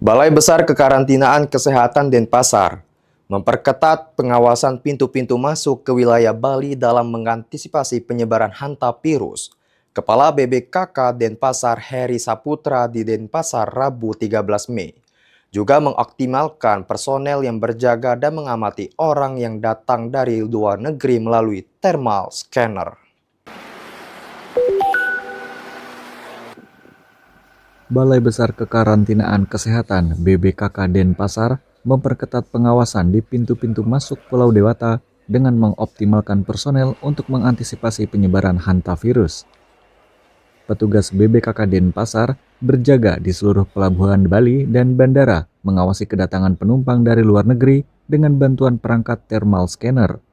Balai Besar Kekarantinaan Kesehatan Denpasar memperketat pengawasan pintu-pintu masuk ke wilayah Bali dalam mengantisipasi penyebaran hantavirus. Kepala BBKK Denpasar Heri Saputra di Denpasar Rabu 13 Mei juga mengoptimalkan personel yang berjaga dan mengamati orang yang datang dari luar negeri melalui thermal scanner. Balai Besar Kekarantinaan Kesehatan BBKK Denpasar memperketat pengawasan di pintu-pintu masuk Pulau Dewata dengan mengoptimalkan personel untuk mengantisipasi penyebaran hantavirus. Petugas BBKK Denpasar berjaga di seluruh pelabuhan Bali dan bandara mengawasi kedatangan penumpang dari luar negeri dengan bantuan perangkat thermal scanner.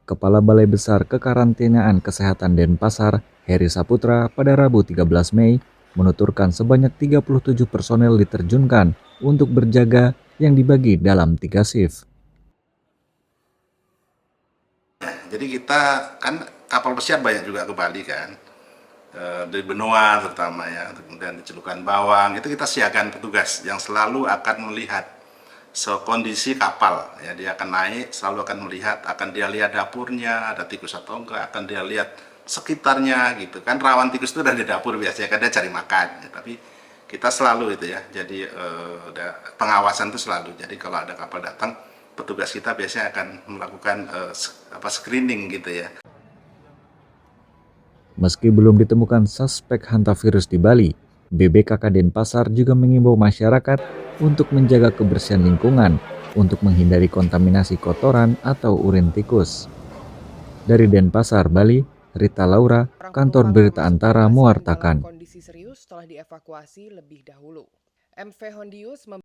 Kepala Balai Besar Kekarantinaan Kesehatan Denpasar, Heri Saputra, pada Rabu 13 Mei, menuturkan sebanyak 37 personel diterjunkan untuk berjaga yang dibagi dalam 3 shift. Jadi kita kan kapal pesiar banyak juga ke Bali kan, dari benua terutama ya, kemudian di Celukan Bawang, itu kita siapkan petugas yang selalu akan melihat kondisi kapal, ya dia akan naik, selalu akan melihat, akan dia lihat dapurnya, ada tikus atau enggak, akan dia lihat sekitarnya gitu kan. Rawan tikus itu ada di dapur biasanya, kan dia cari makan ya, tapi kita selalu itu ya, jadi pengawasan itu selalu. Jadi kalau ada kapal datang, petugas kita biasanya akan melakukan screening gitu ya. Meski belum ditemukan suspek hantavirus di Bali, BBKK Denpasar juga mengimbau masyarakat untuk menjaga kebersihan lingkungan untuk menghindari kontaminasi kotoran atau urin tikus. Dari Denpasar, Bali, Rita Laura, Kantor Berita Antara mewartakan. Kondisi serius setelah dievakuasi lebih dahulu. MV Hondius